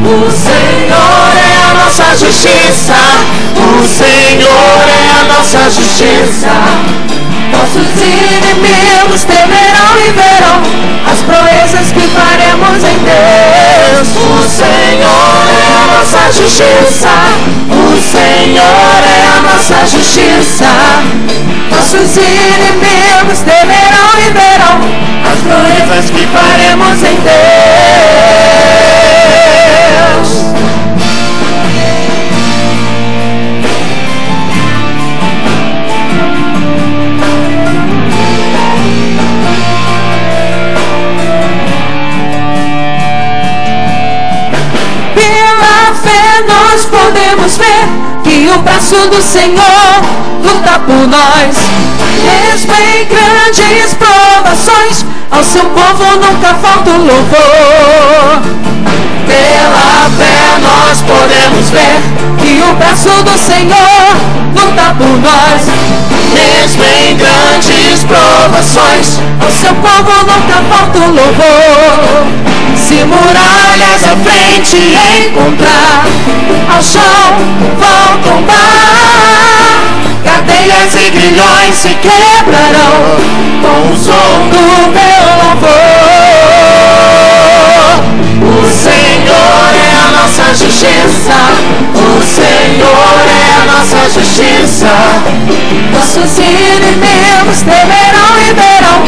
O Senhor é a nossa justiça. O Senhor é a nossa justiça. Nossos inimigos temerão e verão as proezas que faremos em Deus. O Senhor é a nossa justiça. O Senhor é a nossa justiça. Nossos inimigos temerão e verão as proezas que faremos em Deus. Nós podemos ver que o braço do Senhor luta por nós. Mesmo em grandes provações, ao seu povo nunca falta o louvor. Pela fé nós podemos ver que o braço do Senhor luta por nós. Mesmo em grandes provações, ao seu povo nunca falta o louvor. Se muralhas à frente encontrar, ao chão vão tombar. Cadeias e grilhões se quebrarão com o som do meu louvor. O Senhor é a nossa justiça. O Senhor é a nossa justiça. Nossos inimigos temerão e verão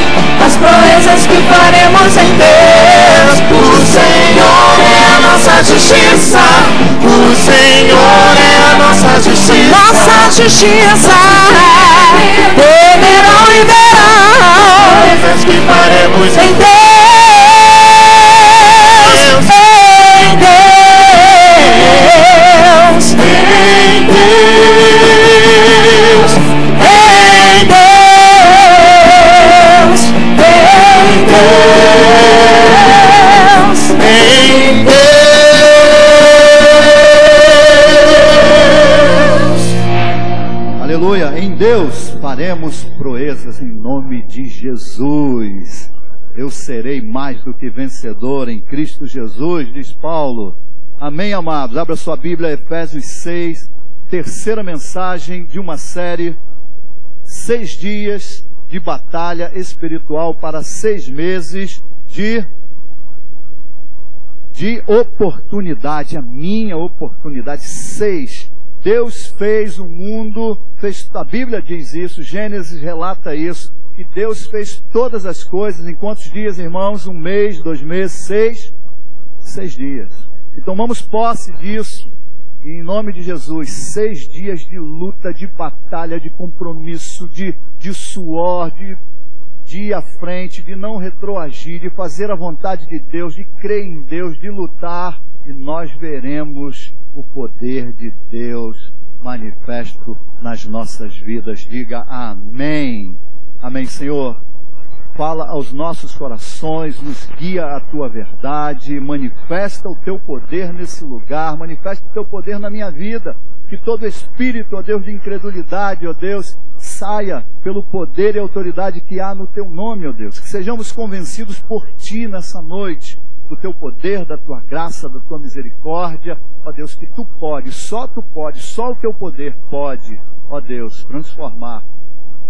as proezas que faremos em Deus. O Senhor é a nossa justiça. O Senhor é a nossa justiça. Nossa justiça. Temerão e verão coisas que faremos em Deus. Em Deus. Em Deus. Em Deus. Em Deus. Em Deus. Aleluia. Em Deus faremos proezas em nome de Jesus. Eu serei mais do que vencedor em Cristo Jesus, diz Paulo. Amém, amados? Abra sua Bíblia, Efésios 6, terceira mensagem de uma série, 6 dias de batalha espiritual para 6 meses de oportunidade, a minha oportunidade. 6. Deus fez o mundo, a Bíblia diz isso, Gênesis relata isso, que Deus fez todas as coisas em quantos dias, irmãos? 1 mês, 2 meses, 6 dias. E tomamos posse disso, em nome de Jesus. 6 dias de luta, de batalha, de compromisso, de suor, de ir à frente, de não retroagir, de fazer a vontade de Deus, de crer em Deus, de lutar, e nós veremos o poder de Deus manifesto nas nossas vidas. Diga amém. Amém, Senhor. Fala aos nossos corações, nos guia a tua verdade, manifesta o teu poder nesse lugar, manifesta o teu poder na minha vida, que todo espírito, ó Deus, de incredulidade, ó Deus, saia pelo poder e autoridade que há no teu nome, ó Deus, que sejamos convencidos por ti nessa noite, do teu poder, da tua graça, da tua misericórdia, ó Deus, que tu podes, só o teu poder pode, ó Deus, transformar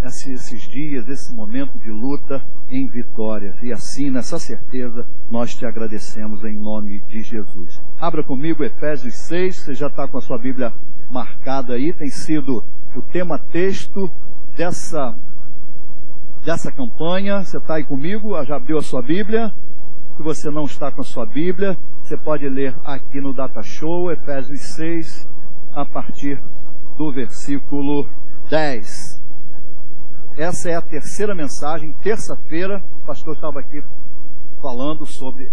esses dias, esse momento de luta em vitória. E assim, nessa certeza, nós te agradecemos em nome de Jesus. Abra comigo Efésios 6, você já está com a sua Bíblia marcada aí, tem sido o tema texto dessa campanha. Você está aí comigo? Já abriu a sua Bíblia? Se você não está com a sua Bíblia, você pode ler aqui no Data Show, Efésios 6, a partir do versículo 10. Essa é a terceira mensagem. Terça-feira, o pastor estava aqui falando sobre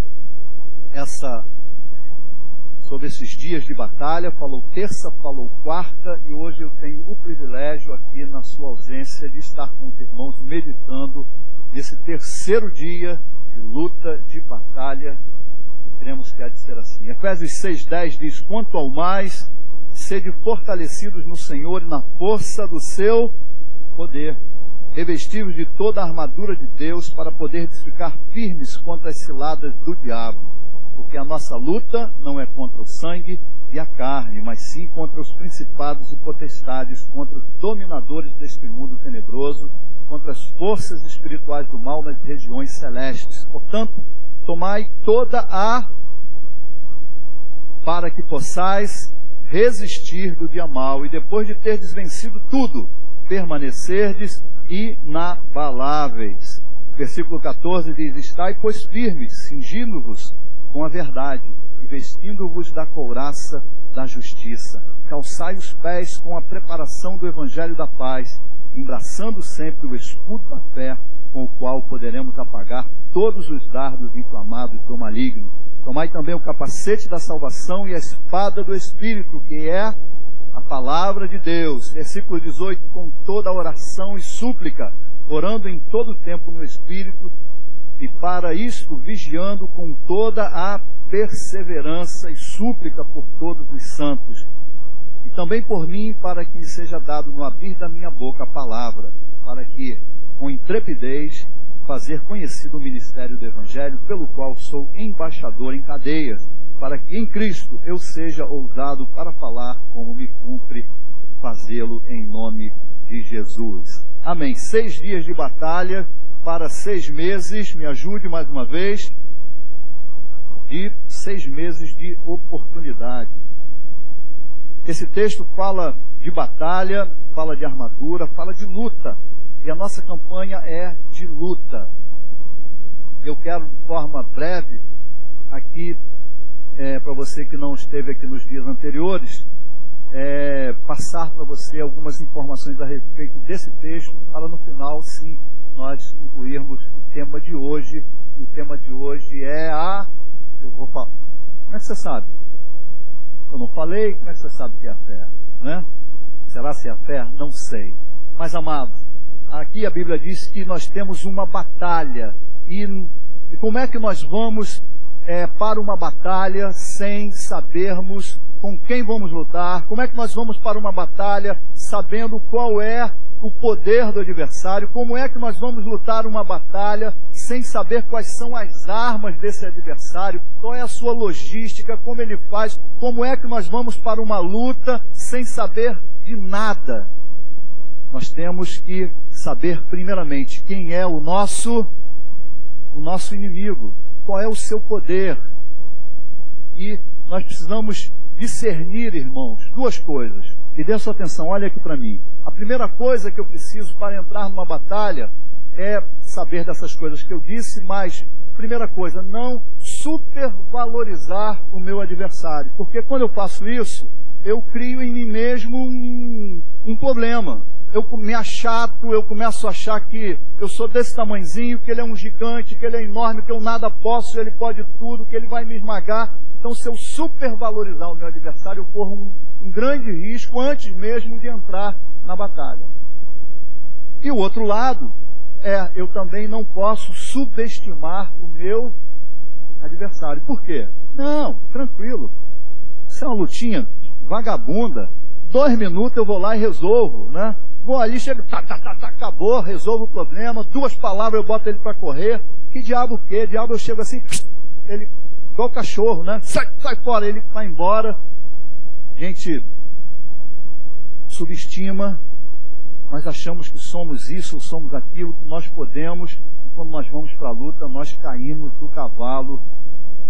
esses dias de batalha. Falou terça, falou quarta, e hoje eu tenho o privilégio aqui, na sua ausência, de estar com os irmãos meditando nesse terceiro dia de luta, de batalha. Cremos que há de ser assim. Efésios 6,10 diz: quanto ao mais, sede fortalecidos no Senhor e na força do seu poder, revestidos de toda a armadura de Deus, para poder ficar firmes contra as ciladas do diabo. porque a nossa luta não é contra o sangue e a carne, mas sim contra os principados e potestades, contra os dominadores deste mundo tenebroso, contra as forças espirituais do mal nas regiões celestes. Portanto, tomai toda para que possais resistir do dia mau, e depois de terdes vencido tudo, permanecerdes inabaláveis. Versículo 14 diz: estai, pois, firmes, cingindo-vos com a verdade, e vestindo-vos da couraça da justiça. Calçai os pés com a preparação do evangelho da paz, embraçando sempre o escudo da fé, com o qual poderemos apagar todos os dardos inflamados do maligno. Tomai também o capacete da salvação e a espada do Espírito, que é a palavra de Deus. Versículo 18, com toda a oração e súplica, orando em todo o tempo no Espírito, e para isto vigiando com toda a perseverança e súplica por todos os santos. E também por mim, para que me seja dado no abrir da minha boca a palavra, para que, com intrepidez, fazer conhecido o ministério do Evangelho, pelo qual sou embaixador em cadeias, para que em Cristo eu seja ousado para falar como me cumpre fazê-lo em nome de Jesus. Amém. 6 dias de batalha para 6 meses, me ajude mais uma vez, de 6 meses de oportunidade. Esse texto fala de batalha, fala de armadura, fala de luta. E a nossa campanha é de luta. Eu quero, de forma breve, aqui, para você que não esteve aqui nos dias anteriores, passar para você algumas informações a respeito desse texto, para no final, sim, nós concluirmos o tema de hoje. O tema de hoje é eu vou falar. Como é que você sabe? Eu não falei, como é que você sabe que é a fé? Né? Será se é a fé? Não sei. Mas, amados, aqui a Bíblia diz que nós temos uma batalha. E como é que nós vamos para uma batalha sem sabermos com quem vamos lutar? Como é que nós vamos para uma batalha sabendo qual é o poder do adversário? Como é que nós vamos lutar uma batalha sem saber quais são as armas desse adversário? Qual é a sua logística? Como ele faz? Como é que nós vamos para uma luta sem saber de nada? Nós temos que saber primeiramente quem é o nosso inimigo, qual é o seu poder. E nós precisamos discernir, irmãos, 2 coisas. E dê sua atenção, olha aqui para mim. A primeira coisa que eu preciso para entrar numa batalha é saber dessas coisas que eu disse, mas, primeira coisa, não supervalorizar o meu adversário. Porque quando eu faço isso, eu crio em mim mesmo um problema. Eu me achato, eu começo a achar que eu sou desse tamanhozinho, que ele é um gigante, que ele é enorme, que eu nada posso, ele pode tudo, que ele vai me esmagar. Então, se eu supervalorizar o meu adversário, eu corro um grande risco antes mesmo de entrar na batalha. E o outro lado eu também não posso subestimar o meu adversário. Por quê? Não, tranquilo. Isso é uma lutinha vagabunda. 2 minutos eu vou lá e resolvo, né? Vou ali, chego, acabou, resolvo o problema. 2 palavras eu boto ele para correr. Que diabo o quê? Diabo eu chego assim, ele, igual cachorro, né? Sai fora, ele vai embora. A gente subestima, nós achamos que somos isso, somos aquilo, que nós podemos. E quando nós vamos para a luta, nós caímos do cavalo,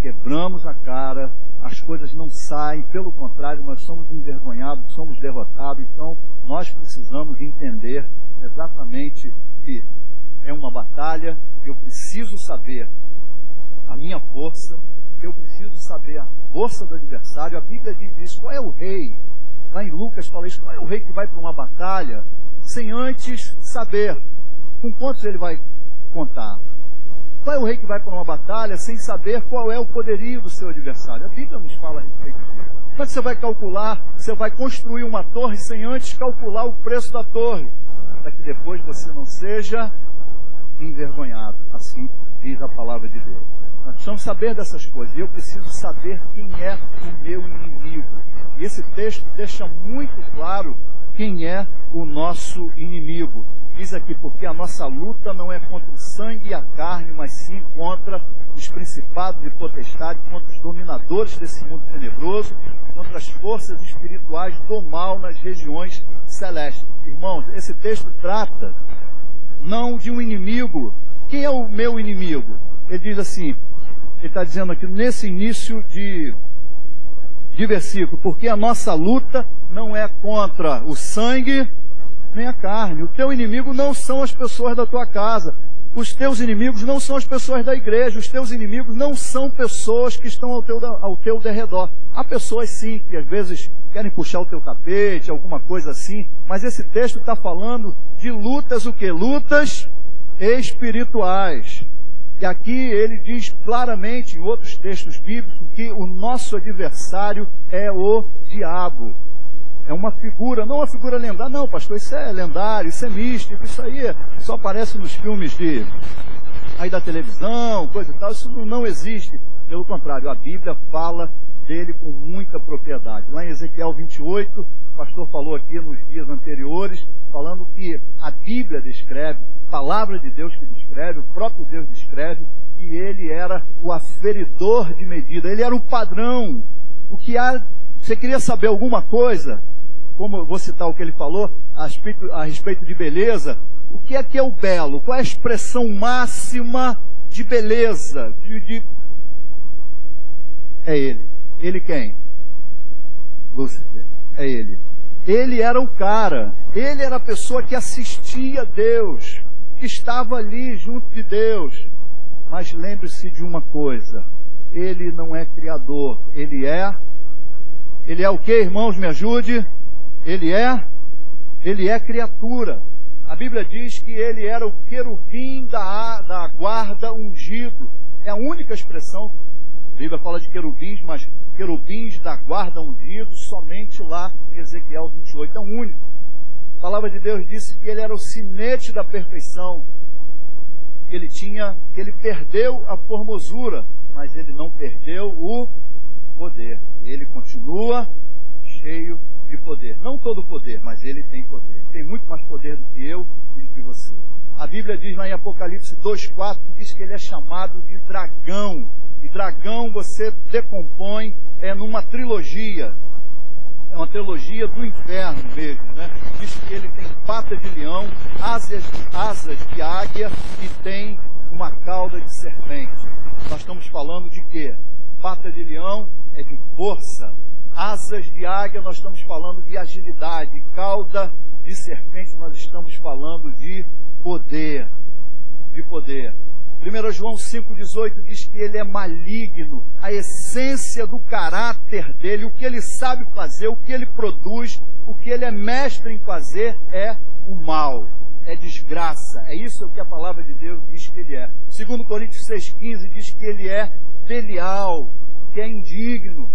quebramos a cara, as coisas não saem, pelo contrário, nós somos envergonhados, somos derrotados. Então, nós precisamos entender exatamente que é uma batalha, eu preciso saber a minha força, eu preciso saber a força do adversário. A Bíblia diz isso. Qual é o rei? Lá em Lucas fala isso. Qual é o rei que vai para uma batalha sem antes saber com quantos ele vai contar? Qual é o rei que vai para uma batalha sem saber qual é o poderio do seu adversário? A Bíblia nos fala a respeito disso. Como é que você vai calcular? Você vai construir uma torre sem antes calcular o preço da torre, para que depois você não seja envergonhado. Assim diz a palavra de Deus. Nós precisamos saber dessas coisas. E eu preciso saber quem é o meu inimigo. E esse texto deixa muito claro quem é o nosso inimigo. Diz aqui, porque a nossa luta não é contra o sangue e a carne, mas sim contra os principados e potestades, contra os dominadores desse mundo tenebroso, contra as forças espirituais do mal nas regiões celestes. Irmãos, esse texto trata não de um inimigo. Quem é o meu inimigo? Ele diz assim, ele está dizendo aqui nesse início de versículo, porque a nossa luta não é contra o sangue nem a carne. O teu inimigo não são as pessoas da tua casa. Os teus inimigos não são as pessoas da igreja. Os teus inimigos não são pessoas que estão ao teu derredor. Há pessoas sim que às vezes querem puxar o teu tapete, alguma coisa assim. Mas esse texto está falando de lutas, o quê? Lutas espirituais. E aqui ele diz claramente em outros textos bíblicos que o nosso adversário é o diabo. É uma figura, não uma figura lendária, não, pastor, isso é lendário, isso é místico, isso aí só aparece nos filmes aí da televisão, coisa e tal, isso não existe. Pelo contrário, a Bíblia fala dele com muita propriedade. Lá em Ezequiel 28, o pastor falou aqui nos dias anteriores, falando que a Bíblia descreve, a palavra de Deus que descreve, o próprio Deus descreve, que ele era o aferidor de medida, ele era o padrão. O que há, você queria saber alguma coisa? Como eu vou citar o que ele falou a respeito de beleza, o que é o belo? Qual é a expressão máxima de beleza? É ele. Ele quem? Lúcifer. É ele. Ele era o cara. Ele era a pessoa que assistia a Deus, que estava ali junto de Deus. Mas lembre-se de uma coisa. Ele não é criador. Ele é o que, irmãos? Me ajude. Ele é criatura. A Bíblia diz que ele era o querubim da guarda ungido. É a única expressão. A Bíblia fala de querubins, mas querubins da guarda ungido somente lá em Ezequiel 28. É o único. A palavra de Deus disse que ele era o sinete da perfeição. Que ele perdeu a formosura, mas ele não perdeu o poder. Ele continua cheio de poder. Não todo o poder, mas ele tem poder. Tem muito mais poder do que eu e do que você. A Bíblia diz lá em Apocalipse 2,4, diz que ele é chamado de dragão. E dragão você decompõe numa trilogia. É uma trilogia do inferno mesmo, né? Diz que ele tem pata de leão, asas de águia e tem uma cauda de serpente. Nós estamos falando de quê? Pata de leão é de força. Asas de águia, nós estamos falando de agilidade. Cauda de serpente, nós estamos falando de poder. De poder. 1 João 5,18 diz que ele é maligno. A essência do caráter dele, o que ele sabe fazer, o que ele produz, o que ele é mestre em fazer é o mal. É desgraça. É isso que a palavra de Deus diz que ele é. 2 Coríntios 6,15 diz que ele é Belial, que é indigno.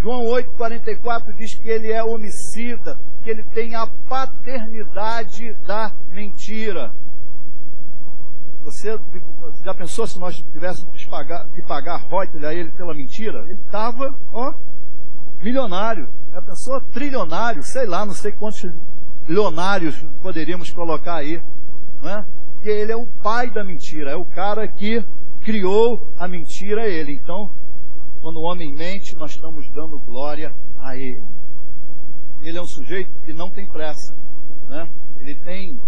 João 8,44 diz que ele é homicida, que ele tem a paternidade da mentira. Você já pensou se nós tivéssemos que pagar royalties a ele pela mentira? Ele estava, milionário. Já pensou? Trilionário, sei lá, não sei quantos milionários poderíamos colocar aí. Né? Porque ele é o pai da mentira, é o cara que criou a mentira, é ele. Então, quando o homem mente, nós estamos dando glória a ele. Ele é um sujeito que não tem pressa, né? Ele tem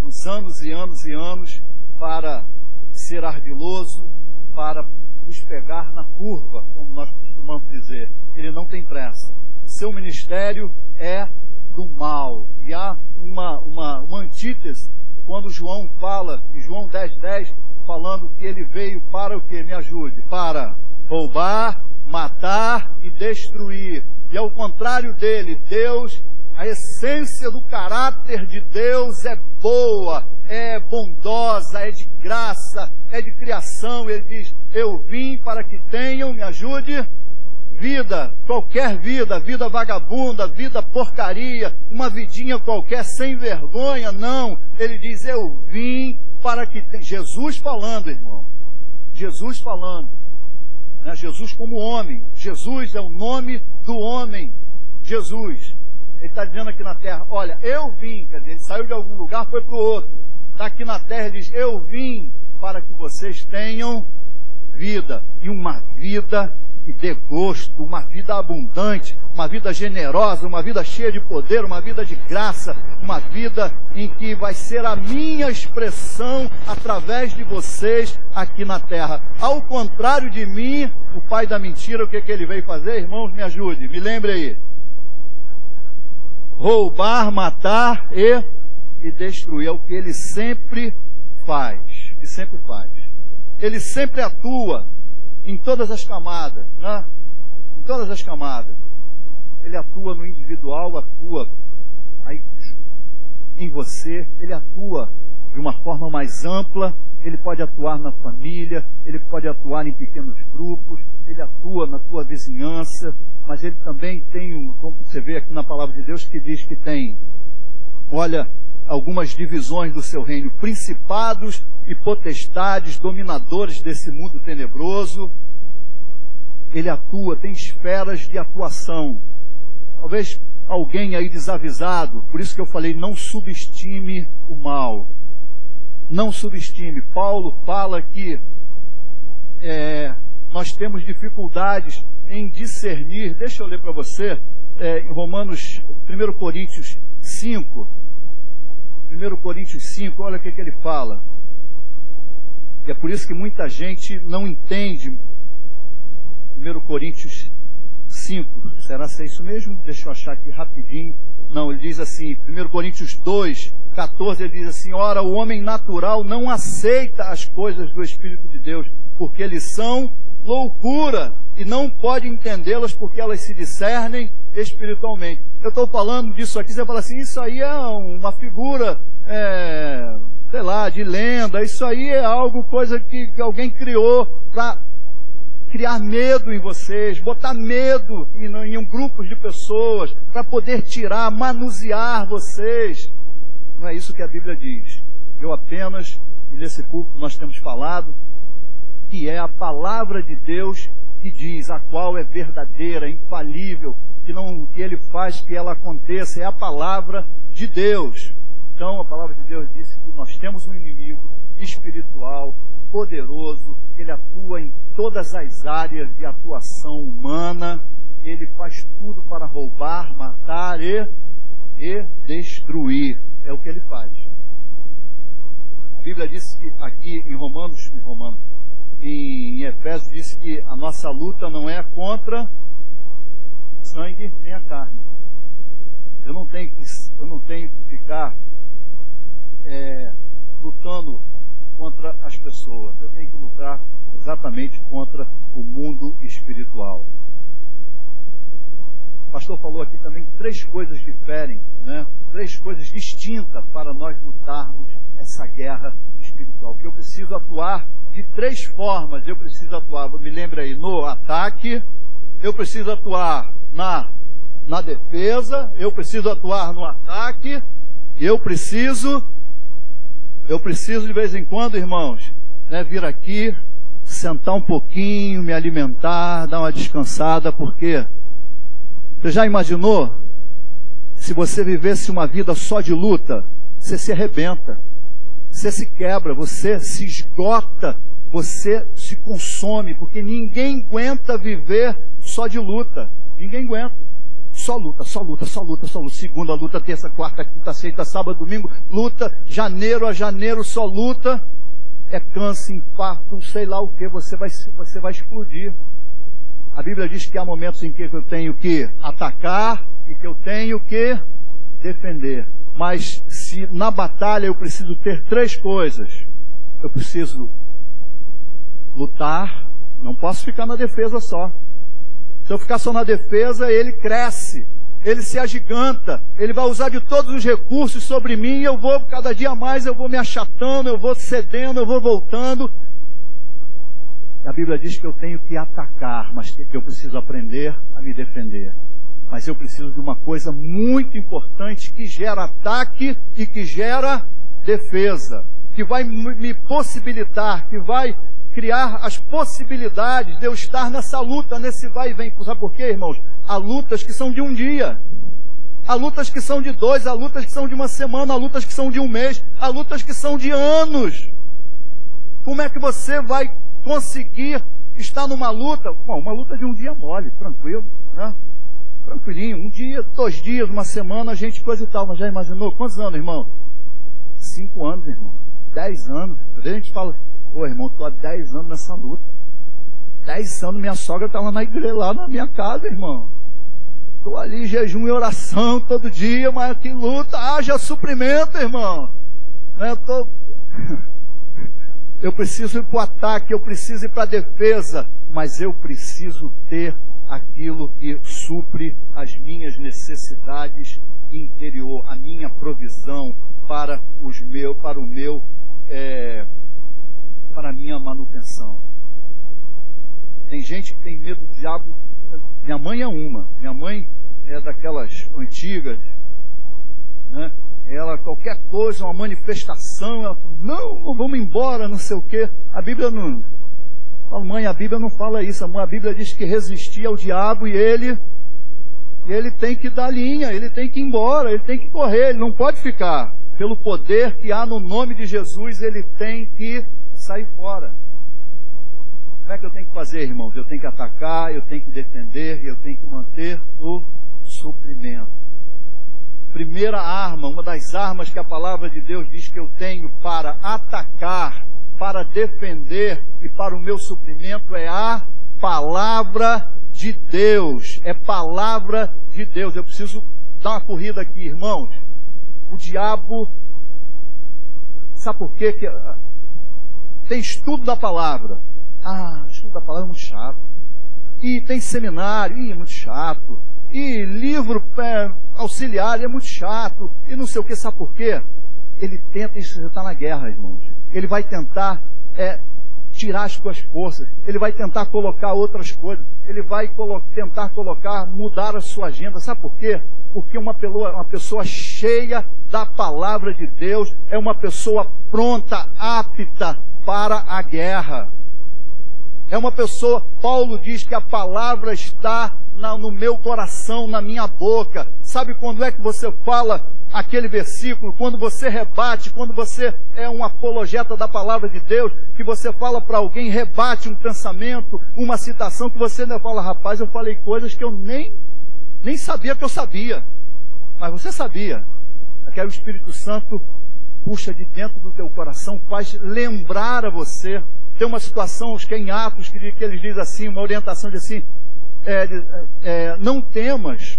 uns anos e anos e anos para ser ardiloso, para nos pegar na curva, como nós costumamos dizer. Ele não tem pressa. Seu ministério é do mal. E há uma antítese quando João fala, em João 10,10, falando que ele veio para o que? Me ajude. Para roubar, matar e destruir. E ao contrário dele, Deus, a essência do caráter de Deus é boa, é bondosa, é de graça, é de criação. Ele diz, eu vim para que tenham, me ajude, vida, qualquer vida, vida vagabunda, vida porcaria, uma vidinha qualquer sem vergonha, não. Ele diz, eu vim para que tenham. Jesus falando, irmão, Jesus falando. Jesus como homem. Jesus é o nome do homem. Jesus. Ele está dizendo aqui na terra, olha, eu vim, quer dizer, ele saiu de algum lugar, foi para o outro. Está aqui na terra, ele diz, eu vim para que vocês tenham vida, e uma vida que dê gosto, uma vida abundante, uma vida generosa, uma vida cheia de poder, uma vida de graça, uma vida em que vai ser a minha expressão através de vocês aqui na terra. Ao contrário de mim, o pai da mentira, o que ele veio fazer? Irmãos, me ajude, me lembre aí. Roubar, matar e destruir. É o que ele sempre faz. Ele sempre atua em todas as camadas, né? Em todas as camadas. Ele atua no individual, atua aí em você, ele atua de uma forma mais ampla, ele pode atuar na família, ele pode atuar em pequenos grupos, ele atua na tua vizinhança, mas ele também tem, como você vê aqui na palavra de Deus, que diz que tem, olha, algumas divisões do seu reino, principados e potestades, dominadores desse mundo tenebroso. Ele atua, tem esferas de atuação. Talvez alguém aí desavisado, por isso que eu falei, não subestime o mal. Não subestime. Paulo fala que nós temos dificuldades em discernir. Deixa eu ler para você, em Romanos, 1 Coríntios 5. 1 Coríntios 5, olha o que ele fala. E é por isso que muita gente não entende 1 Coríntios 5. Será que é isso mesmo? Deixa eu achar aqui rapidinho. Não, ele diz assim, 1 Coríntios 2, 14, ele diz assim, ora, o homem natural não aceita as coisas do Espírito de Deus, porque eles são loucura, e não pode entendê-las porque elas se discernem espiritualmente. Eu estou falando disso aqui, você fala assim, isso aí é uma figura, sei lá, de lenda, isso aí é coisa que alguém criou para criar medo em vocês, botar medo em um grupo de pessoas, para poder tirar, manusear vocês. Não é isso que a Bíblia diz. Eu apenas, e nesse púlpito nós temos falado, que é a palavra de Deus que diz, a qual é verdadeira, infalível, que Ele faz que ela aconteça, é a palavra de Deus. Então a palavra de Deus diz que nós temos um inimigo espiritual, poderoso, ele atua em todas as áreas de atuação humana, ele faz tudo para roubar, matar e destruir. É o que ele faz. A Bíblia diz que aqui em Efésios diz que a nossa luta não é contra sangue nem a carne. Eu não tenho que ficar lutando contra as pessoas. Eu tenho que lutar exatamente contra o mundo espiritual. O pastor falou aqui também 3 coisas diferem, né? 3 coisas distintas para nós lutarmos essa guerra espiritual. Que eu preciso atuar de 3 formas. Eu preciso atuar, me lembra aí, no ataque, eu preciso atuar na defesa, eu preciso atuar no ataque, e eu preciso de vez em quando, irmãos, vir aqui, sentar um pouquinho, me alimentar, dar uma descansada, porque você já imaginou se você vivesse uma vida só de luta? Você se arrebenta, você se quebra, você se esgota, você se consome, porque ninguém aguenta viver só de luta. Ninguém aguenta. Só luta. Segunda luta, terça, quarta, quinta, sexta, sábado, domingo, luta. Janeiro a janeiro só luta. É câncer, infarto, sei lá o que, você vai explodir. A Bíblia diz que há momentos em que eu tenho que atacar e que eu tenho que defender. Mas se na batalha eu preciso ter 3 coisas. Eu preciso lutar, não posso ficar na defesa só. Se eu ficar só na defesa, ele cresce, ele se agiganta, ele vai usar de todos os recursos sobre mim, e eu vou, cada dia mais, eu vou me achatando, eu vou cedendo, eu vou voltando. A Bíblia diz que eu tenho que atacar, mas que eu preciso aprender a me defender. Mas eu preciso de uma coisa muito importante que gera ataque e que gera defesa, que vai me possibilitar, que vai criar as possibilidades de eu estar nessa luta, nesse vai e vem. Sabe por quê, irmãos? Há lutas que são de um dia. Há lutas que são de 2, há lutas que são de uma semana, há lutas que são de um mês, há lutas que são de anos. Como é que você vai conseguir estar numa luta? Bom, uma luta de um dia mole, tranquilo, né? Tranquilinho, um dia, 2 dias, uma semana, a gente coisa e tal. Mas já imaginou? Quantos anos, irmão? 5 anos, irmão. 10 anos. Às vezes a gente fala, pô, irmão, estou há 10 anos nessa luta. 10 anos, minha sogra está lá na igreja, lá na minha casa, irmão. Estou ali em jejum e oração todo dia, mas que luta, haja suprimento, irmão. Eu preciso ir para o ataque, eu preciso ir para a defesa, mas eu preciso ter aquilo que supre as minhas necessidades interior, a minha provisão para a minha manutenção. Tem gente que tem medo do diabo. Minha mãe é uma. Minha mãe é daquelas antigas, né? Ela, qualquer coisa, uma manifestação, ela fala, não, vamos embora, não sei o quê. A Bíblia não... Fala, mãe, a Bíblia não fala isso. A Bíblia diz que resistir ao diabo e ele tem que dar linha, ele tem que ir embora, ele tem que correr, ele não pode ficar. Pelo poder que há no nome de Jesus, ele tem que sair fora. Como é que eu tenho que fazer, irmãos? Eu tenho que atacar, eu tenho que defender, eu tenho que manter o suprimento. Primeira arma, uma das armas que a palavra de Deus diz que eu tenho para atacar, para defender e para o meu suprimento é a palavra de Deus. É palavra de Deus. Eu preciso dar uma corrida aqui, irmãos. O diabo, sabe por quê? Tem estudo da palavra. Estudo da palavra é muito chato. E tem seminário, é muito chato. E livro auxiliar, é muito chato. E não sei o que, sabe por quê? Ele tenta, isso já está na guerra, irmãos. Ele vai tentar tirar as tuas forças. Ele vai tentar colocar outras coisas. Ele vai tentar mudar a sua agenda. Sabe por quê? Porque uma pessoa cheia da palavra de Deus é uma pessoa pronta, apta para a guerra. É uma pessoa, Paulo diz que a palavra está no meu coração, na minha boca. Sabe quando é que você fala aquele versículo? Quando você rebate, quando você é um apologeta da palavra de Deus, que você fala para alguém, rebate um pensamento, uma citação, que você ainda fala, rapaz, eu falei coisas que eu nem sabia que eu sabia. Mas você sabia. Aqui o Espírito Santo puxa de dentro do teu coração, faz lembrar a você. Tem uma situação, acho que é em Atos, que eles dizem assim, uma orientação de assim, não temas,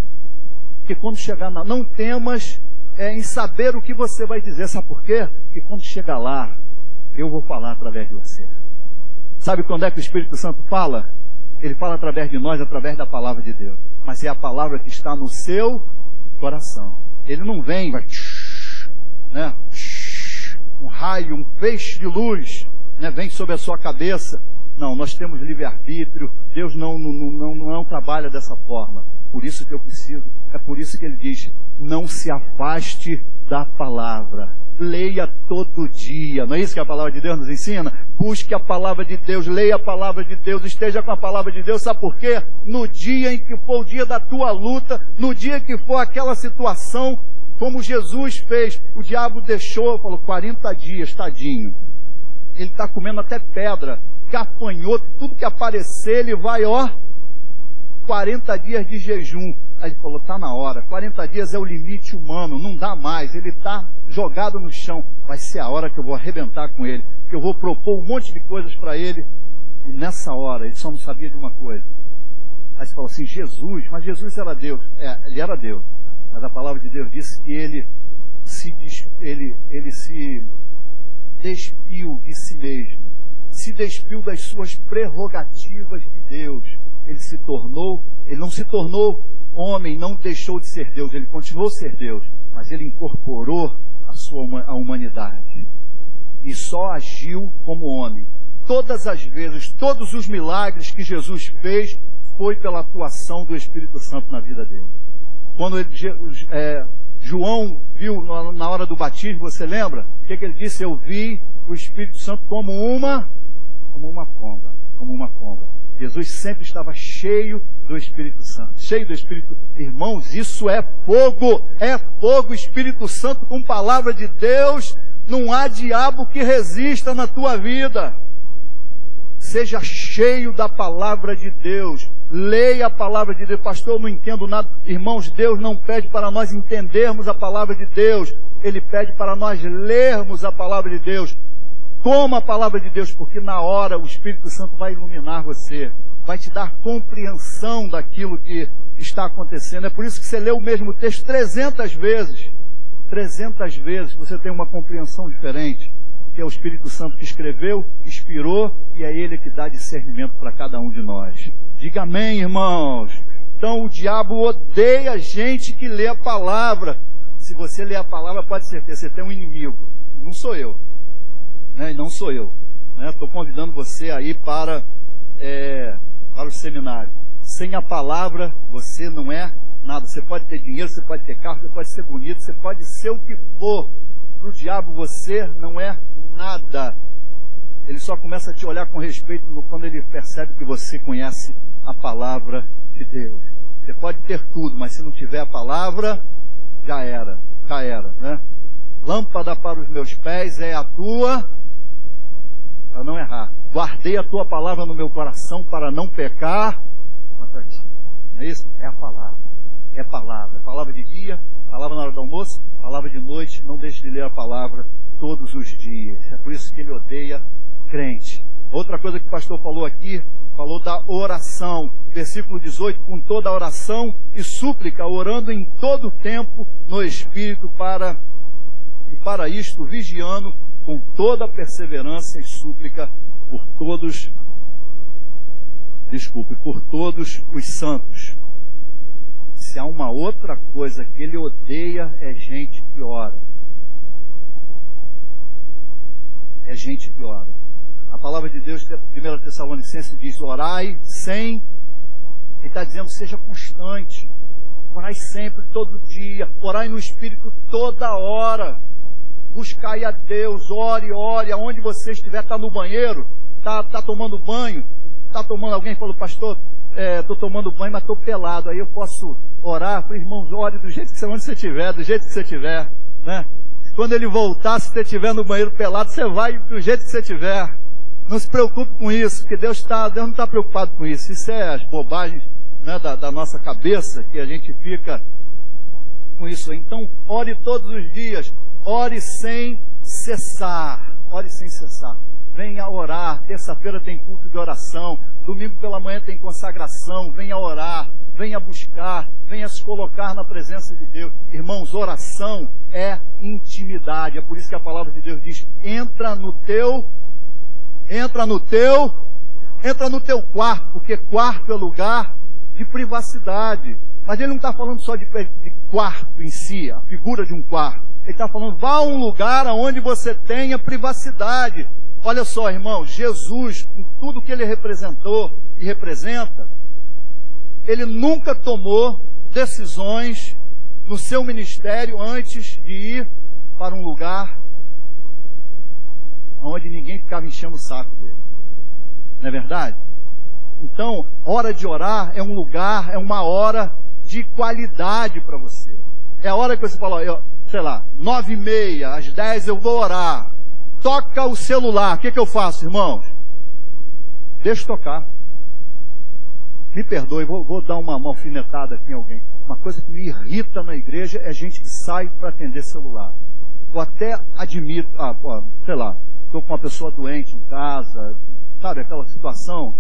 que quando chegar não temas em saber o que você vai dizer. Sabe por quê? Porque quando chegar lá, eu vou falar através de você. Sabe quando é que o Espírito Santo fala? Ele fala através de nós, através da palavra de Deus. Mas é a palavra que está no seu coração. Ele não vem, vai, né? Um raio, um feixe de luz, né? Vem sobre a sua cabeça. Não, nós temos livre-arbítrio. Deus não trabalha dessa forma. Por isso que eu preciso. É por isso que ele diz, não se afaste da palavra. Leia todo dia. Não é isso que a palavra de Deus nos ensina? Busque a palavra de Deus, leia a palavra de Deus, esteja com a palavra de Deus. Sabe por quê? No dia em que for o dia da tua luta, no dia que for aquela situação, como Jesus fez, o diabo deixou, falou, 40 dias, tadinho. Ele está comendo até pedra, gafanhoto, tudo que aparecer, ele vai, 40 dias de jejum. Aí ele falou, está na hora, 40 dias é o limite humano, não dá mais, ele está jogado no chão, vai ser a hora que eu vou arrebentar com ele, que eu vou propor um monte de coisas para ele, e nessa hora, ele só não sabia de uma coisa. Aí ele falou assim, Jesus, mas Jesus era Deus, ele era Deus, mas a palavra de Deus disse que ele se despiu de si mesmo, se despiu das suas prerrogativas de Deus. Ele não se tornou homem, não deixou de ser Deus, ele continuou a ser Deus, mas ele incorporou a humanidade e só agiu como homem. Todas as vezes, todos os milagres que Jesus fez foi pela atuação do Espírito Santo na vida dele. Quando João viu na hora do batismo, você lembra? O que ele disse? Eu vi o Espírito Santo como uma pomba. Jesus sempre estava cheio do Espírito Santo. Cheio do Espírito. Irmãos, isso é fogo. É fogo. Espírito Santo com palavra de Deus. Não há diabo que resista na tua vida. Seja cheio da palavra de Deus. Leia a palavra de Deus. Pastor, eu não entendo nada. Irmãos, Deus não pede para nós entendermos a palavra de Deus. Ele pede para nós lermos a palavra de Deus. Toma a palavra de Deus, porque na hora o Espírito Santo vai iluminar você. Vai te dar compreensão daquilo que está acontecendo. É por isso que você lê o mesmo texto 300 vezes. 300 vezes você tem uma compreensão diferente. Que é o Espírito Santo que escreveu, inspirou, e é Ele que dá discernimento para cada um de nós. Diga amém, irmãos. Então o diabo odeia gente que lê a palavra. Se você lê a palavra, pode ser que você tem um inimigo. Não sou eu. Não sou eu. Estou convidando você aí para o seminário. Sem a palavra, você não é nada. Você pode ter dinheiro, você pode ter carro, você pode ser bonito, você pode ser o que for. Para o diabo, você não é nada. Ele só começa a te olhar com respeito quando ele percebe que você conhece a palavra de Deus. Você pode ter tudo, mas se não tiver a palavra, já era, né? Lâmpada para os meus pés é a tua, para não errar. Guardei a tua palavra no meu coração para não pecar contra ti. Não é isso? É a palavra. É palavra. Palavra de dia, palavra na hora do almoço, palavra de noite. Não deixe de ler a palavra todos os dias. É por isso que ele odeia crente. Outra coisa que o pastor falou aqui, falou da oração. Versículo 18, com toda a oração e súplica, orando em todo o tempo no Espírito, para isto vigiando com toda a perseverança e súplica por todos os santos. Se há uma outra coisa que ele odeia, é gente que ora. É gente que ora. A palavra de Deus, 1 Tessalonicenses diz, orai sem... Ele está dizendo, seja constante. Orai sempre, todo dia. Orai no Espírito toda hora. Buscai a Deus, ore. Aonde você estiver, está no banheiro, está tomando banho, alguém falou, pastor, estou tomando banho, mas estou pelado. Aí eu posso orar? Falei, irmãos, ore do jeito que você estiver, né? Quando ele voltar, se você estiver no banheiro pelado, você vai do jeito que você estiver. Não se preocupe com isso, porque Deus não está preocupado com isso. Isso é as bobagens, né, da nossa cabeça, que a gente fica com isso. Então, ore todos os dias. Ore sem cessar. Venha orar. Terça-feira tem culto de oração. Domingo pela manhã tem consagração. Venha orar. Venha buscar. Venha se colocar na presença de Deus. Irmãos, oração é intimidade. É por isso que a palavra de Deus diz, entra no teu quarto, porque quarto é lugar de privacidade. Mas ele não está falando só de quarto em si, a figura de um quarto. Ele está falando, vá a um lugar onde você tenha privacidade. Olha só, irmão, Jesus, com tudo que ele representou e representa, ele nunca tomou decisões no seu ministério antes de ir para um lugar onde ninguém ficava enchendo o saco dele. Não é verdade? Então, hora de orar é um lugar, é uma hora de qualidade para você. É a hora que você fala, 9h30, às 10 eu vou orar. Toca o celular. O que eu faço, irmãos? Deixa tocar. Me perdoe, vou dar uma alfinetada aqui em alguém. Uma coisa que me irrita na igreja é gente que sai para atender celular. Eu até admito, estou com uma pessoa doente em casa, sabe aquela situação?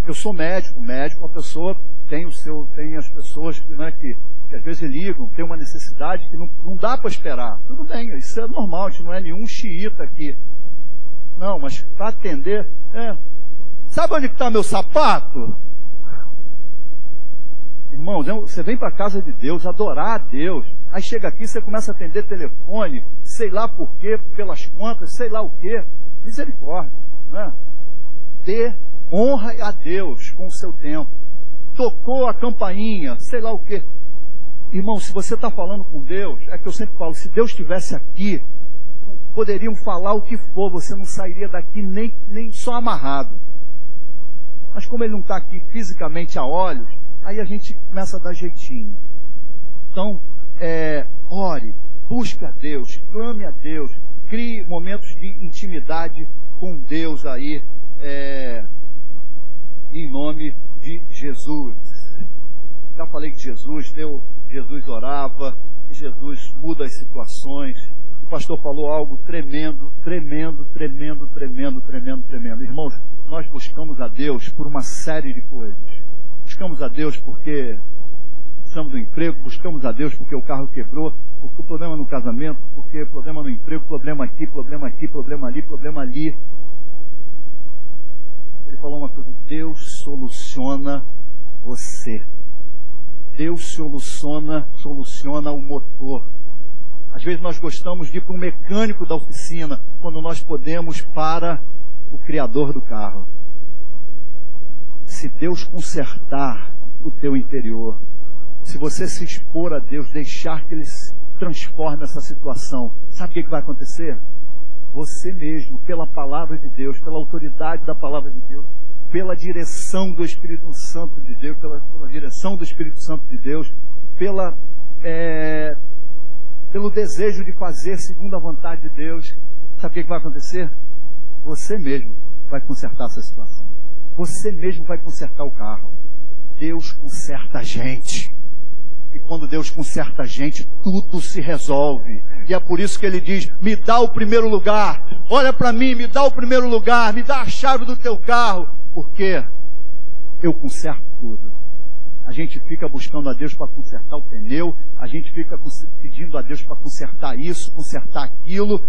Eu sou médico, a pessoa tem as pessoas que às vezes ligam, tem uma necessidade que não dá para esperar. Tudo bem, isso é normal, a gente não é nenhum xiita aqui. Não, mas para atender, sabe onde está meu sapato? Irmãos, você vem para a casa de Deus, adorar a Deus. Aí chega aqui, você começa a atender telefone, sei lá por quê, pelas contas, sei lá o quê. Misericórdia, né? Dê honra a Deus com o seu tempo. Tocou a campainha, sei lá o quê. Irmão, se você está falando com Deus, é que eu sempre falo, se Deus estivesse aqui, poderiam falar o que for, você não sairia daqui nem só amarrado. Mas como ele não está aqui fisicamente a olhos, aí a gente começa a dar jeitinho. Então, ore, busque a Deus, clame a Deus, crie momentos de intimidade com Deus aí, em nome de Jesus. Já falei que Jesus orava, que Jesus muda as situações. O pastor falou algo tremendo. Irmãos, nós buscamos a Deus por uma série de coisas. Buscamos a Deus porque precisamos do emprego, buscamos a Deus porque o carro quebrou, porque o problema no casamento, porque problema no emprego, problema aqui, problema ali, problema ali. Ele falou uma coisa: Deus soluciona você. Deus soluciona o motor. Às vezes nós gostamos de ir para um mecânico da oficina, quando nós podemos para o Criador do carro. Se Deus consertar o teu interior, se você se expor a Deus, deixar que Ele transforme essa situação, sabe o que vai acontecer? Você mesmo, pela palavra de Deus, pela autoridade da palavra de Deus, pela direção do Espírito Santo de Deus, pela direção do Espírito Santo de Deus, pelo desejo de fazer segundo a vontade de Deus, sabe o que vai acontecer? Você mesmo vai consertar essa situação. Você mesmo vai consertar o carro. Deus conserta a gente. E quando Deus conserta a gente, tudo se resolve. E é por isso que Ele diz: me dá o primeiro lugar. Olha para mim, me dá o primeiro lugar. Me dá a chave do teu carro. Porque eu conserto tudo. A gente fica buscando a Deus para consertar o pneu. A gente fica pedindo a Deus para consertar isso, consertar aquilo.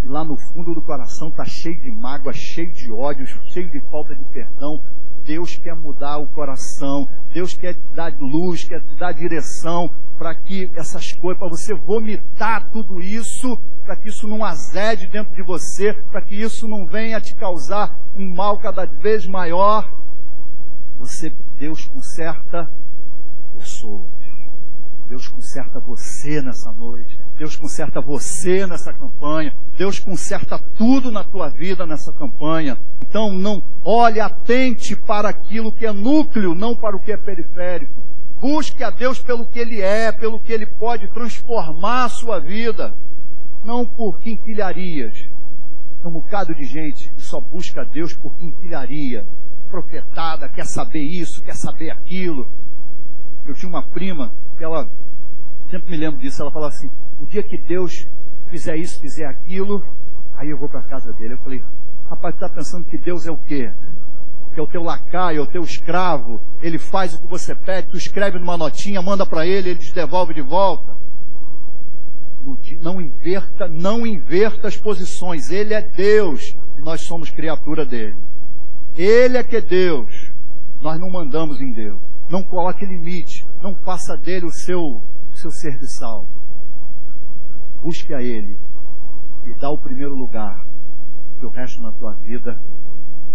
E lá no fundo do coração está cheio de mágoa, cheio de ódio, cheio de falta de perdão. Deus quer mudar o coração. Deus quer te dar luz, quer te dar direção para que essas coisas, para você vomitar tudo isso, para que isso não azede dentro de você, para que isso não venha te causar um mal cada vez maior. Deus conserta pessoas. Deus conserta você nessa noite. Deus conserta você nessa campanha. Deus conserta tudo na tua vida nessa campanha. Então não olhe, atente para aquilo que é núcleo, não para o que é periférico. Busque a Deus pelo que Ele é, pelo que Ele pode transformar a sua vida. Não por quinquilharias. Tem um bocado de gente que só busca a Deus por quinquilharia. Profetada, quer saber isso, quer saber aquilo. Eu tinha uma prima que ela, sempre me lembro disso, ela falava assim: o dia que Deus fizer isso, fizer aquilo, aí eu vou para a casa dele. Eu falei: rapaz, tu está pensando que Deus é o quê? Que é o teu lacaio, é o teu escravo, ele faz o que você pede, tu escreve numa notinha, manda para ele, ele te devolve de volta. Não inverta as posições. Ele é Deus e nós somos criatura dele. Ele é que é Deus, nós não mandamos em Deus. Não coloque limite, não faça dele o seu serviçal. Busque a Ele e dá o primeiro lugar, que o resto na tua vida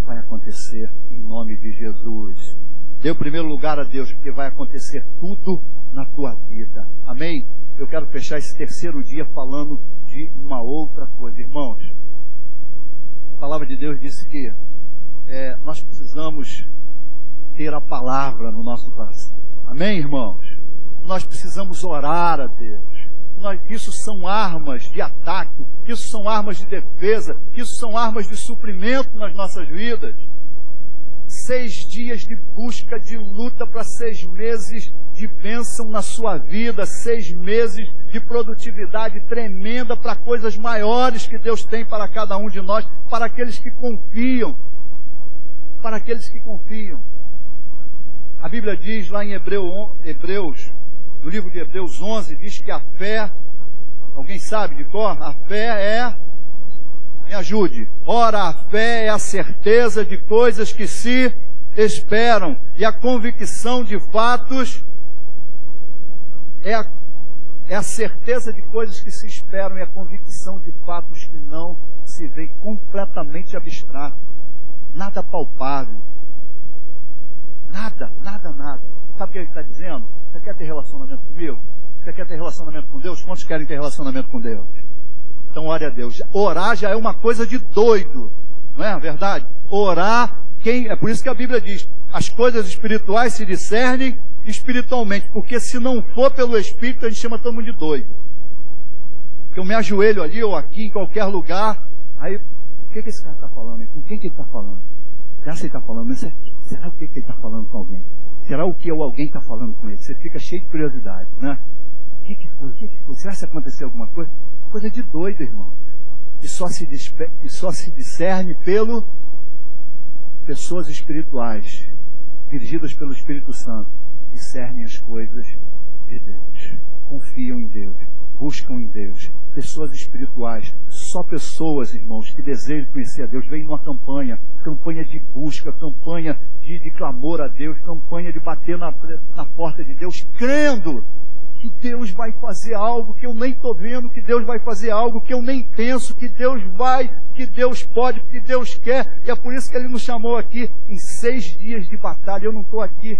vai acontecer em nome de Jesus. Dê o primeiro lugar a Deus, porque vai acontecer tudo na tua vida. Amém? Eu quero fechar esse terceiro dia falando de uma outra coisa. Irmãos, a palavra de Deus disse que nós precisamos ter a palavra no nosso coração. Amém, irmãos? Nós precisamos orar a Deus. Isso são armas de ataque, isso são armas de defesa, isso são armas de suprimento nas nossas vidas. 6 dias de busca, de luta para 6 meses de bênção na sua vida, 6 meses de produtividade tremenda para coisas maiores que Deus tem para cada um de nós, para aqueles que confiam. Para aqueles que confiam. A Bíblia diz lá em Hebreus, no livro de Hebreus 11, diz que a fé, alguém sabe de cor? A fé me ajude. Ora, a fé é a certeza de coisas que se esperam, e a convicção de fatos é a certeza de coisas que se esperam, e a convicção de fatos que não se vê, completamente abstrato. Nada palpável. Nada. Sabe o que ele está dizendo? Você quer ter relacionamento comigo? Você quer ter relacionamento com Deus? Quantos querem ter relacionamento com Deus? Então ore a Deus. Orar já é uma coisa de doido. Não é verdade? Orar É por isso que a Bíblia diz, as coisas espirituais se discernem espiritualmente, porque se não for pelo Espírito, a gente chama todo mundo de doido. Que eu me ajoelho ali ou aqui, em qualquer lugar, aí, o que esse cara está falando? Com quem que ele está falando? Será que ele está falando? Será o que ele está falando com alguém? Será o que alguém está falando com ele? Você fica cheio de curiosidade, né? O que foi? Será que aconteceu alguma coisa? Coisa de doido, irmão. E só se discerne pelo pessoas espirituais, dirigidas pelo Espírito Santo, discernem as coisas de Deus, confiam em Deus, buscam em Deus. Pessoas espirituais, só pessoas, irmãos, que desejam conhecer a Deus, vêm numa campanha de busca, campanha de clamor a Deus, campanha de bater na porta de Deus, crendo que Deus vai fazer algo que eu nem estou vendo, que Deus vai fazer algo que eu nem penso, que Deus vai, que Deus pode, que Deus quer. E é por isso que Ele nos chamou aqui em 6 dias de batalha. Eu não estou aqui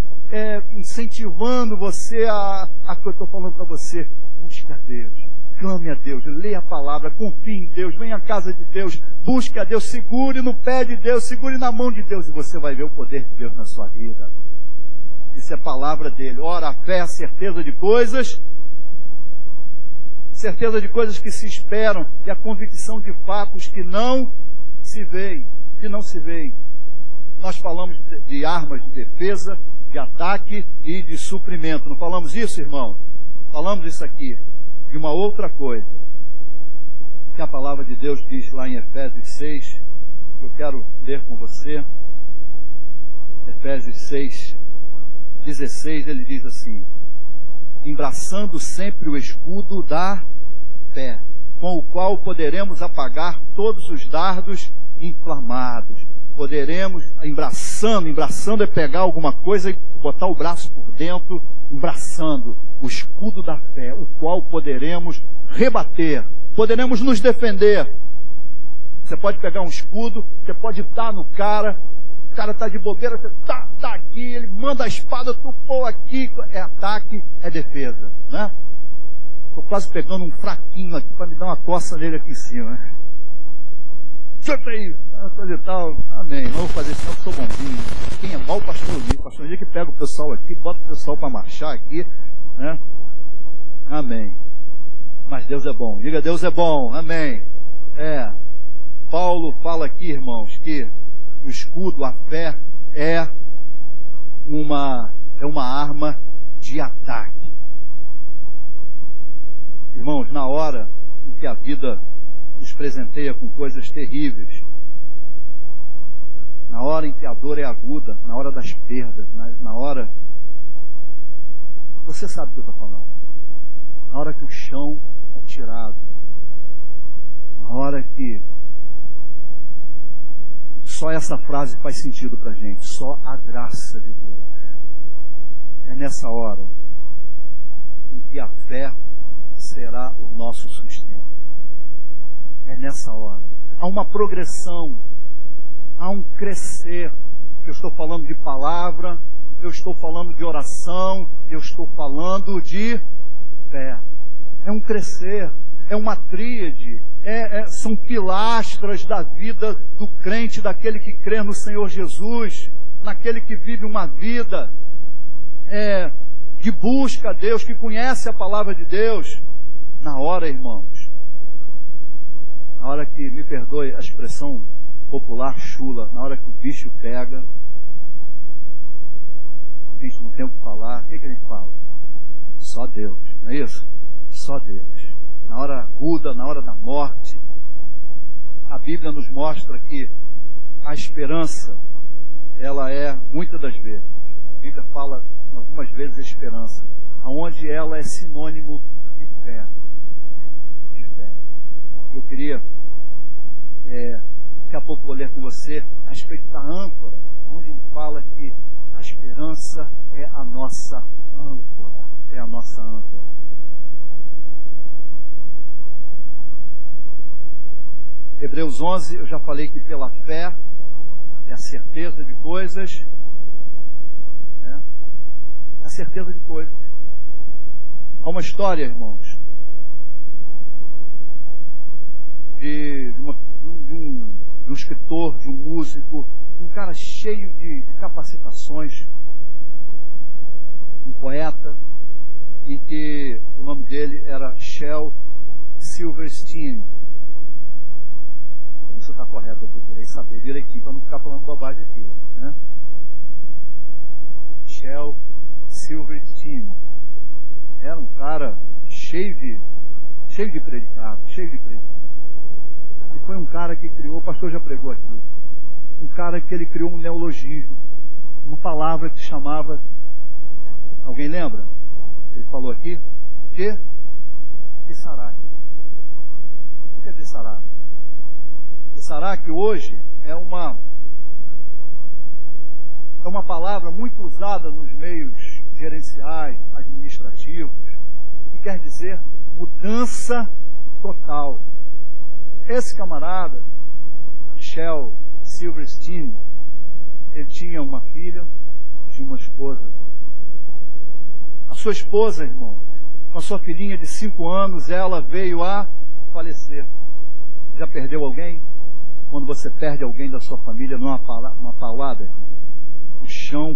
incentivando você a que eu estou falando para você. Busque a Deus, clame a Deus, leia a palavra, confie em Deus, venha à casa de Deus, busque a Deus, segure no pé de Deus, segure na mão de Deus, e você vai ver o poder de Deus na sua vida. Isso é a palavra dele. Ora, a fé é a certeza de coisas que se esperam, e a convicção de fatos que não se veem. Nós falamos de armas de defesa, de ataque e de suprimento. Não falamos isso, irmão? Falamos isso aqui. De uma outra coisa que a palavra de Deus diz lá em Efésios 6, que eu quero ler com você. Efésios 6, 16, ele diz assim: embraçando sempre o escudo da fé, com o qual poderemos apagar todos os dardos inflamados. Poderemos, embraçando é pegar alguma coisa e botar o braço por dentro, embraçando o escudo da fé, o qual poderemos rebater, poderemos nos defender. Você pode pegar um escudo, você pode dar no cara, o cara está de bobeira, você tá aqui, ele manda a espada, tu pô aqui, é ataque, é defesa, né? Estou quase pegando um fraquinho aqui para me dar uma coça nele aqui em cima. Chuta aí, coisa e tal, amém. Não vou fazer isso não, porque sou bonzinho. Quem é mal, o pastor Lee que pega o pessoal aqui, bota o pessoal para marchar aqui, né? Amém. Mas Deus é bom, diga Deus é bom, amém. Paulo fala aqui, irmãos, que o escudo, a fé, é uma arma de ataque. Irmãos, na hora em que a vida nos presenteia com coisas terríveis, na hora em que a dor é aguda, na hora das perdas, na hora... Você sabe o que eu estou falando. Na hora que o chão é tirado, na hora que só essa frase faz sentido para a gente, só a graça de Deus. É nessa hora em que a fé será o nosso sustento. É nessa hora. Há uma progressão, há um crescer. Eu estou falando de palavra, eu estou falando de oração, eu estou falando de fé. É um crescer, é uma tríade, são pilastras da vida do crente, daquele que crê no Senhor Jesus, naquele que vive uma vida de busca a Deus, que conhece a palavra de Deus. Na hora, irmãos, na hora que, me perdoe a expressão popular chula, na hora que o bicho pega, a gente não tem o que falar, o que a gente fala? Só Deus, não é isso? Só Deus. Na hora aguda, na hora da morte, a Bíblia nos mostra que a esperança, ela é, muitas das vezes, a Bíblia fala algumas vezes a esperança, aonde ela é sinônimo de fé. Eu queria, daqui a pouco vou ler com você a respeito da âncora, onde ele fala que a esperança é a nossa âncora. É a nossa âncora. Hebreus 11, eu já falei que pela fé é a certeza de coisas. A certeza de coisas. Há uma história, irmãos, de um escritor, de um músico um cara cheio de capacitações, um poeta, e que o nome dele era Shel Silverstein. Isso está correto, eu procurei saber direitinho para não ficar falando bobagem aqui, né? Shel Silverstein era um cara cheio de predicado, e foi um cara que criou, o pastor já pregou aqui, um cara que ele criou um neologismo, uma palavra que chamava, alguém lembra? Ele falou aqui, Tessarak. O que é Tessarak? Tessarak hoje é uma palavra muito usada nos meios gerenciais, administrativos, que quer dizer mudança total. Esse camarada, Shel Silverstein, ele tinha uma filha, tinha uma esposa. A sua esposa, irmão, com a sua filhinha de 5 anos, ela veio a falecer. Já perdeu alguém? Quando você perde alguém da sua família, não é uma paulada? O chão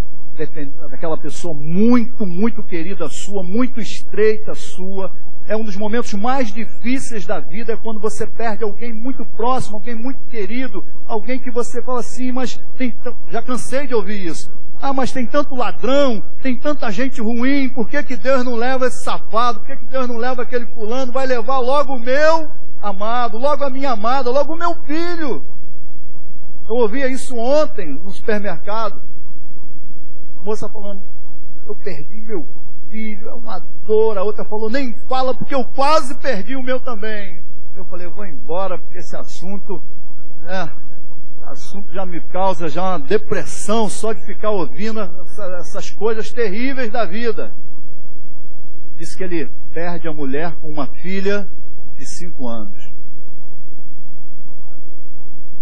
daquela pessoa muito, muito querida sua, muito estreita sua. É um dos momentos mais difíceis da vida, é quando você perde alguém muito próximo, alguém muito querido, alguém que você fala assim, mas já cansei de ouvir isso. Ah, mas tem tanto ladrão, tem tanta gente ruim, por que Deus não leva esse safado? Por que Deus não leva aquele fulano? Vai levar logo o meu amado, logo a minha amada, logo o meu filho. Eu ouvia isso ontem no supermercado. A moça falando, eu perdi meu filho, é uma dor. A outra falou, nem fala porque eu quase perdi o meu também. Eu falei, eu vou embora porque esse assunto já me causa já uma depressão só de ficar ouvindo essas coisas terríveis da vida. Diz que ele perde a mulher com uma filha de 5 anos.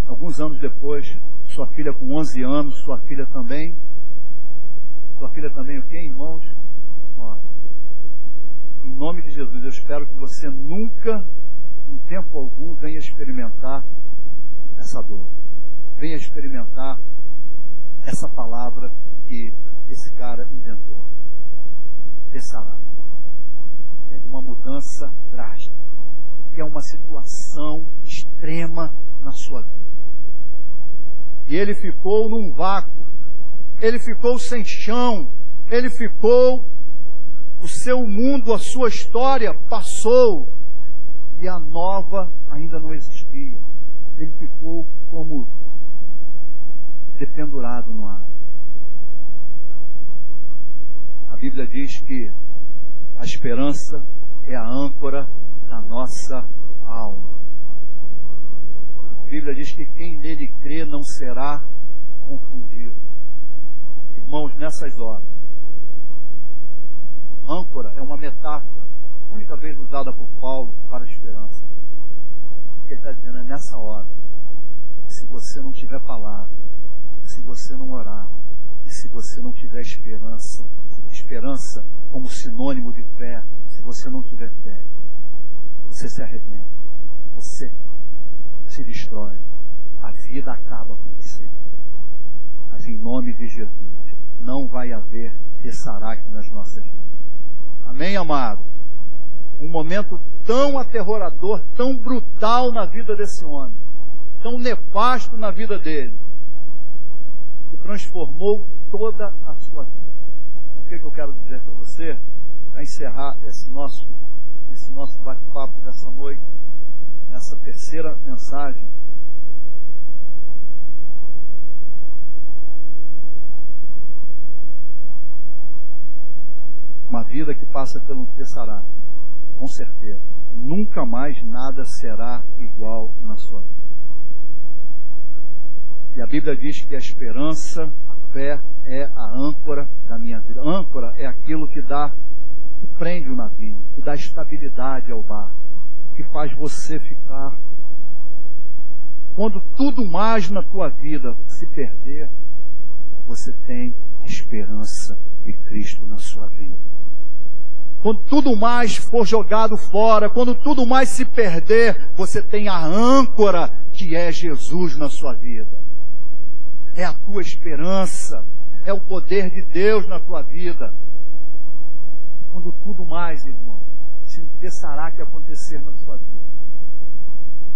Alguns anos depois, sua filha com 11 anos, sua filha também o quê, irmãos? Ó, em nome de Jesus, eu espero que você nunca, em tempo algum, venha experimentar essa dor. Venha experimentar essa palavra que esse cara inventou. Tessarak. É de uma mudança drástica. Que é uma situação extrema na sua vida. E ele ficou num vácuo. Ele ficou sem chão. Ele ficou... O seu mundo, a sua história passou. E a nova ainda não existia. Ele ficou como dependurado no ar. A Bíblia diz que a esperança é a âncora da nossa alma. A Bíblia diz que quem nele crê não será confundido. Irmãos, nessas horas, âncora é uma metáfora, a única vez usada por Paulo para a esperança. Ele está dizendo, é nessa hora, se você não tiver palavra, se você não orar, e se você não tiver esperança como sinônimo de fé, se você não tiver fé, você se arrepende, você se destrói, a vida acaba com você. Mas em nome de Jesus, não vai haver Tessarak nas nossas vidas. Amém, amado? Um momento tão aterrorador, tão brutal na vida desse homem, tão nefasto na vida dele, que transformou toda a sua vida. O que eu quero dizer para você, para encerrar esse nosso bate-papo dessa noite, nessa terceira mensagem? Uma vida que passa pelo Tessarak, com certeza, nunca mais nada será igual na sua vida. E a Bíblia diz que a esperança, a fé, é a âncora da minha vida. A âncora é aquilo que prende o navio, que dá estabilidade ao barco, que faz você ficar. Quando tudo mais na tua vida se perder, você tem esperança de Cristo na sua vida. Quando tudo mais for jogado fora, quando tudo mais se perder, você tem a âncora que é Jesus na sua vida. é a tua esperança, é o poder de Deus na tua vida. Quando tudo mais, irmão, se pensará que acontecer na sua vida,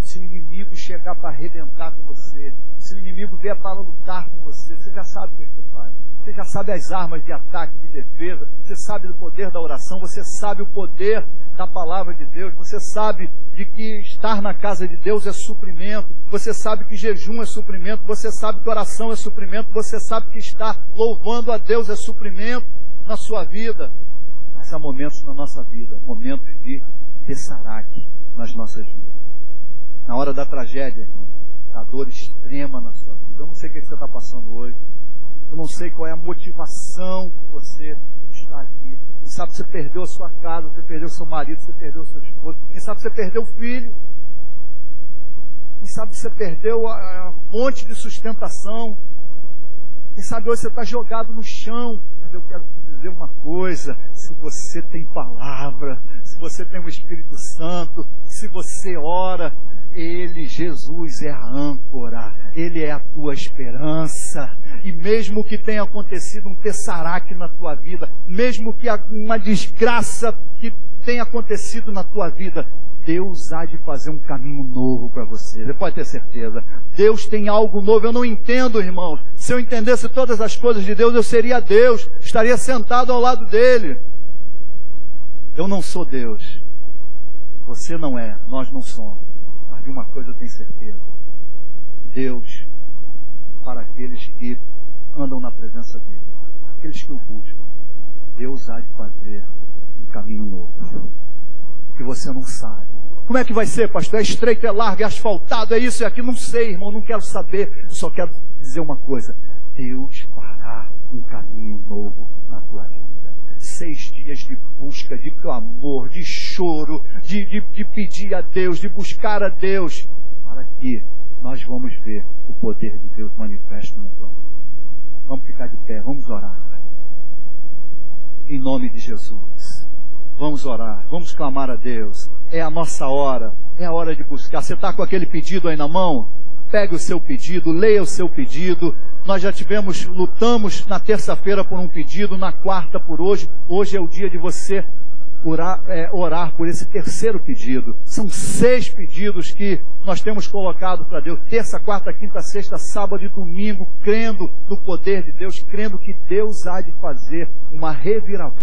se o inimigo chegar para arrebentar com você, se o inimigo vier para lutar com você, você já sabe o que você faz. Você já sabe as armas de ataque, de defesa, você sabe do poder da oração, você sabe o poder da palavra de Deus, você sabe de que estar na casa de Deus é suprimento, você sabe que jejum é suprimento, você sabe que oração é suprimento, você sabe que estar louvando a Deus é suprimento na sua vida. Mas há momentos na nossa vida, momentos de ressaraque nas nossas vidas. Na hora da tragédia, da dor extrema na sua vida. Eu não sei o que você está passando hoje. Eu não sei qual é a motivação que você está aqui. Quem sabe você perdeu a sua casa, você perdeu o seu marido, você perdeu o seu esposo. Quem sabe você perdeu o filho. Quem sabe você perdeu a fonte de sustentação. Quem sabe hoje você está jogado no chão. Mas eu quero te dizer uma coisa: se você tem palavra, se você tem o Espírito Santo, se você ora, Ele, Jesus, é a âncora, Ele é a tua esperança. E mesmo que tenha acontecido um tessaraque na tua vida, mesmo que uma desgraça que tenha acontecido na tua vida, Deus há de fazer um caminho novo para você. Você pode ter certeza. Deus tem algo novo. Eu não entendo, irmãos. Se eu entendesse todas as coisas de Deus, eu seria Deus. Estaria sentado ao lado dele. Eu não sou Deus. Você não é. Nós não somos. Mas de uma coisa eu tenho certeza: Deus, para aqueles que andam na presença dele, aqueles que o buscam, Deus há de fazer um caminho novo que você não sabe. Como é que vai ser, pastor? É estreito, é largo, é asfaltado, é isso, é aquilo? Não sei, irmão, não quero saber. Eu só quero dizer uma coisa: Deus fará um caminho novo na tua vida. 6 dias de busca, de clamor, de choro, de pedir a Deus, de buscar a Deus, para que nós vamos ver o poder de Deus manifesto na tua vida. Vamos ficar de pé, vamos orar. Em nome de Jesus. Vamos orar, vamos clamar a Deus. É a nossa hora, é a hora de buscar. Você está com aquele pedido aí na mão? Pegue o seu pedido, leia o seu pedido. Nós já lutamos na terça-feira por um pedido, na quarta por hoje. Hoje é o dia de você orar por esse terceiro pedido. São 6 pedidos que nós temos colocado para Deus: terça, quarta, quinta, sexta, sábado e domingo, crendo no poder de Deus, crendo que Deus há de fazer uma reviravolta.